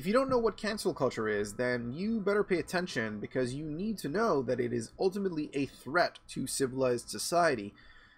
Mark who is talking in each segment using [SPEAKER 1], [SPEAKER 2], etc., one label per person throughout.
[SPEAKER 1] If you don't know what cancel culture is, then you better pay attention, because you need to know that it is ultimately a threat to civilized society.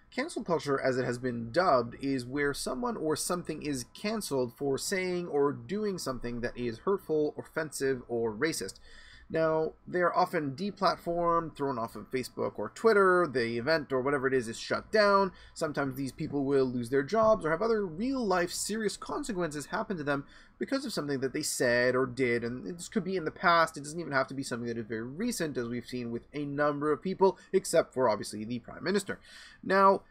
[SPEAKER 1] Cancel culture, as it has been dubbed, is where someone or something is canceled for saying or doing something that is hurtful, offensive, or racist. Now, they are often deplatformed, thrown off of Facebook or Twitter, the event or whatever it is shut down. Sometimes these people will lose their jobs or have other real-life serious consequences happen to them because of something that they said or did, and this could be in the past. It doesn't even have to be something that is very recent, as we've seen with a number of people, except for, obviously, the Prime Minister. Now,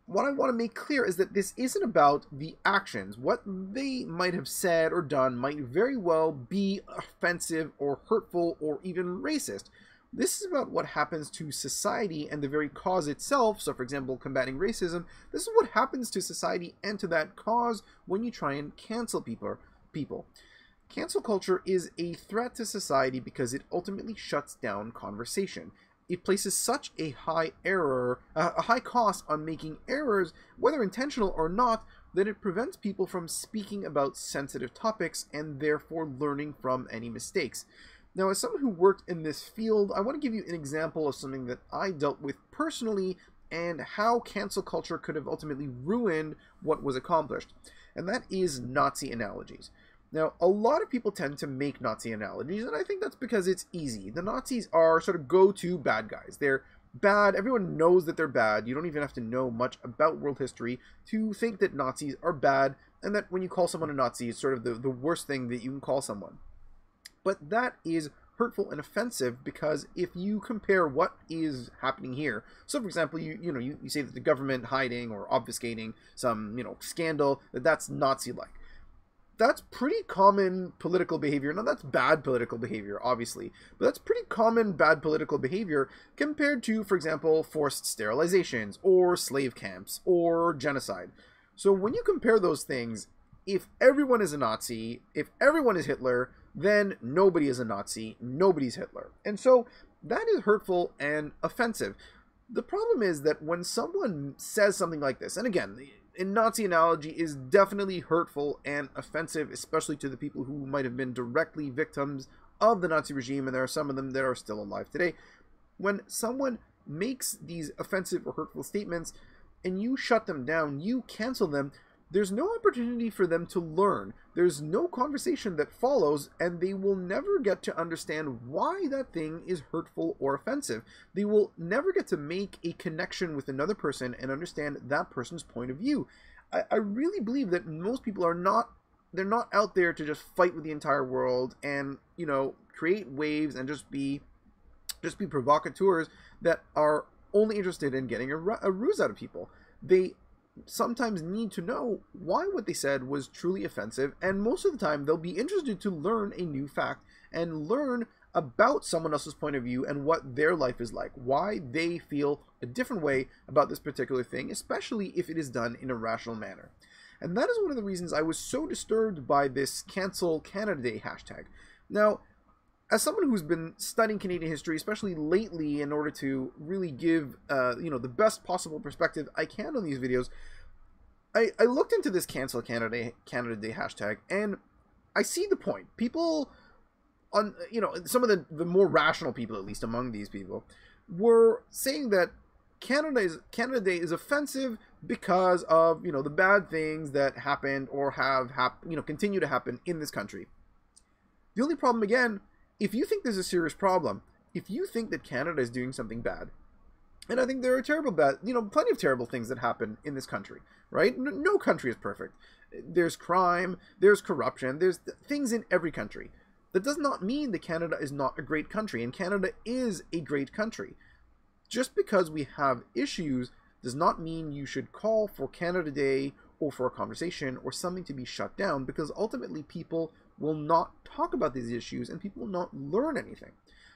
[SPEAKER 1] what I want to make clear is that this isn't about the actions. What they might have said or done might very well be offensive or hurtful or even racist. This is about what happens to society and the very cause itself. So, for example, combating racism, this is what happens to society and to that cause when you try and cancel people. Cancel culture is a threat to society because it ultimately shuts down conversation. It places such a high cost on making errors, whether intentional or not, that it prevents people from speaking about sensitive topics and therefore learning from any mistakes. Now, as someone who worked in this field, I want to give you an example of something that I dealt with personally and how cancel culture could have ultimately ruined what was accomplished. And that is Nazi analogies. Now, a lot of people tend to make Nazi analogies, and I think that's because it's easy. The Nazis are sort of go-to bad guys. They're bad. Everyone knows that they're bad. You don't even have to know much about world history to think that Nazis are bad, and that when you call someone a Nazi, it's sort of the worst thing that you can call someone. But that is hurtful and offensive, because if you compare what is happening here, so for example, you say that the government hiding or obfuscating some scandal, that's Nazi-like. That's pretty common political behavior. Now, that's bad political behavior, obviously, but that's pretty common bad political behavior compared to, for example, forced sterilizations, or slave camps, or genocide. So when you compare those things, if everyone is a Nazi, if everyone is Hitler, then nobody is a Nazi, nobody's Hitler. And so that is hurtful and offensive. The problem is that when someone says something like this, and again, a Nazi analogy is definitely hurtful and offensive, especially to the people who might have been directly victims of the Nazi regime, and there are some of them that are still alive today. When someone makes these offensive or hurtful statements and you shut them down, you cancel them, there's no opportunity for them to learn. There's no conversation that follows, and they will never get to understand why that thing is hurtful or offensive. They will never get to make a connection with another person and understand that person's point of view. I really believe that most people are not, they're not out there to just fight with the entire world and, create waves and just be provocateurs that are only interested in getting a ruse out of people. They sometimes need to know why what they said was truly offensive, and most of the time they'll be interested to learn a new fact and learn about someone else's point of view and what their life is like, why they feel a different way about this particular thing, especially if it is done in a rational manner. And that is one of the reasons I was so disturbed by this Cancel Canada Day hashtag. Now, as someone who's been studying Canadian history, especially lately, in order to really give the best possible perspective I can on these videos, I looked into this Cancel Canada Day hashtag, and I see the point. People on some of the more rational people, at least among these people, were saying that Canada Day is offensive because of the bad things that happened or have continue to happen in this country. The only problem, again, if you think there's a serious problem, if you think that Canada is doing something bad, and I think there are plenty of terrible things that happen in this country, right? No country is perfect. There's crime, there's corruption, there's things in every country. That does not mean that Canada is not a great country, and Canada is a great country. Just because we have issues does not mean you should call for Canada Day or for a conversation or something to be shut down, because ultimately people will not talk about these issues and people will not learn anything.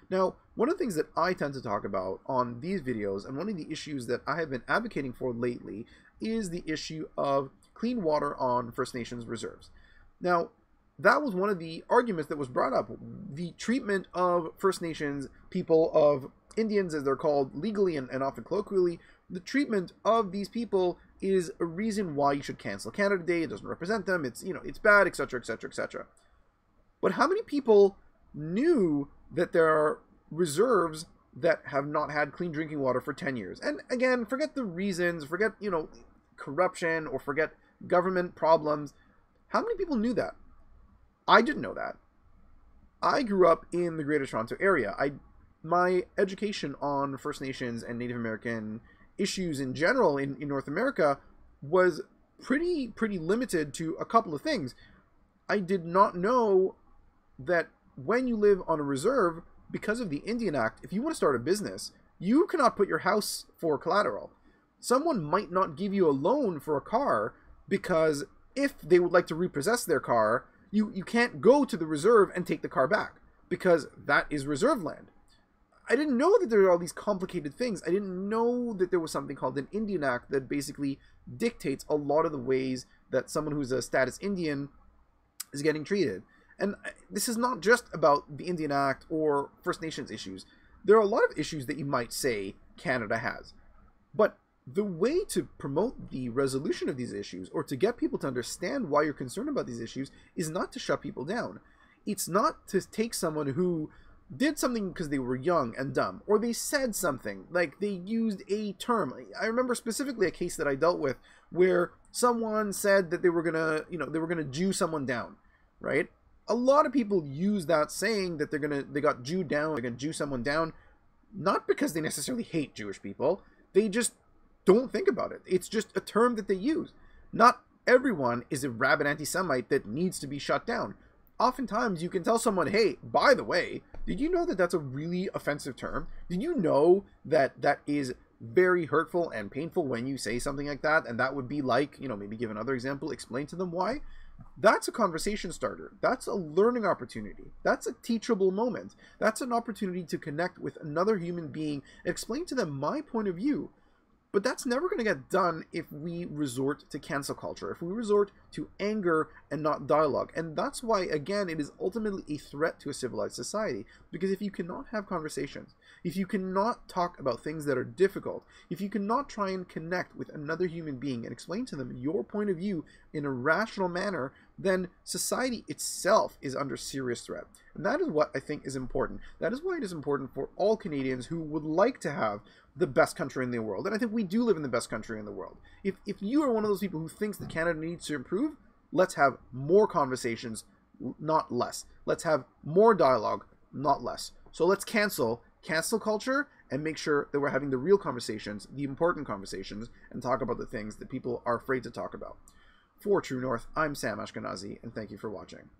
[SPEAKER 1] Now, one of the things that I tend to talk about on these videos, and one of the issues that I have been advocating for lately, is the issue of clean water on First Nations reserves. Now, that was one of the arguments that was brought up. The treatment of First Nations people, of Indians as they're called legally and often colloquially, the treatment of these people is a reason why you should cancel Canada Day. It doesn't represent them. It's, it's bad, etc., etc., etc. But how many people knew that there are reserves that have not had clean drinking water for 10 years? And again, forget the reasons, forget, corruption, or forget government problems. How many people knew that? I didn't know that. I grew up in the Greater Toronto area. My education on First Nations and Native American issues in general in North America was pretty limited to a couple of things. I did not know that when you live on a reserve, because of the Indian Act, if you want to start a business, you cannot put your house for collateral. Someone might not give you a loan for a car because if they would like to repossess their car, you can't go to the reserve and take the car back because that is reserve land. I didn't know that there were all these complicated things. I didn't know that there was something called an Indian Act that basically dictates a lot of the ways that someone who's a status Indian is getting treated. And this is not just about the Indian Act or First Nations issues. There are a lot of issues that you might say Canada has. But the way to promote the resolution of these issues, or to get people to understand why you're concerned about these issues, is not to shut people down. It's not to take someone who did something because they were young and dumb, or they said something, like they used a term. I remember specifically a case that I dealt with where someone said that they were gonna Jew someone down, right? A lot of people use that saying that they got Jewed down, they're gonna Jew someone down, not because they necessarily hate Jewish people. They just don't think about it. It's just a term that they use. Not everyone is a rabid anti-Semite that needs to be shut down. Oftentimes you can tell someone, hey, by the way, did you know that that's a really offensive term? Did you know that that is very hurtful and painful when you say something like that? And that would be like, maybe give another example, explain to them why. That's a conversation starter. That's a learning opportunity. That's a teachable moment. That's an opportunity to connect with another human being and explain to them my point of view. But that's never going to get done if we resort to cancel culture, if we resort to anger and not dialogue. And that's why, again, it is ultimately a threat to a civilized society. Because if you cannot have conversations, if you cannot talk about things that are difficult, if you cannot try and connect with another human being and explain to them your point of view in a rational manner, then society itself is under serious threat. And that is what I think is important. That is why it is important for all Canadians who would like to have the best country in the world. And I think we do live in the best country in the world. If you are one of those people who thinks that Canada needs to improve, let's have more conversations, not less. Let's have more dialogue, not less. So let's cancel culture and make sure that we're having the real conversations, the important conversations, and talk about the things that people are afraid to talk about. For True North, I'm Sam Eskenasi, and thank you for watching.